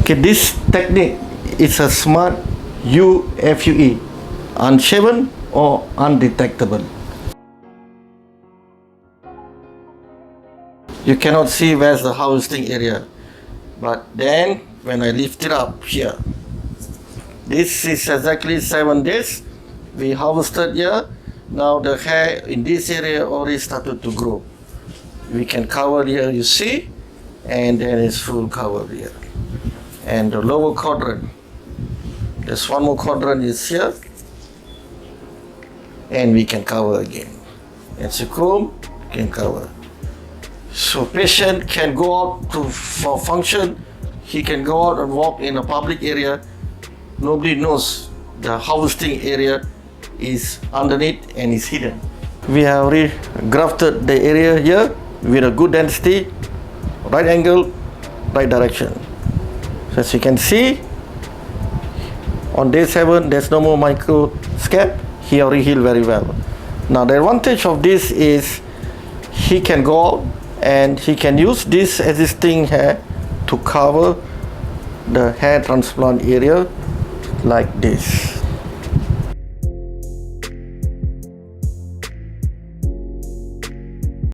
Okay, this technique is a smart U-Fue, unshaven or undetectable. You cannot see where's the harvesting area, but then when I lift it up here, this is exactly 7 days we harvested here. Now the hair in this area already started to grow. We can cover here, you see, and then it's full cover here. And the lower quadrant, there's one more quadrant is here, and we can cover again. As you comb, can cover. So patient can go out for function. He can go out and walk in a public area. Nobody knows the harvesting area is underneath and is hidden. We have grafted the area here with a good density, right angle, right direction. So as you can see, on day 7 there's no more micro scab. He already healed very well. Now the advantage of this is he can go out and he can use this existing hair to cover the hair transplant area like this.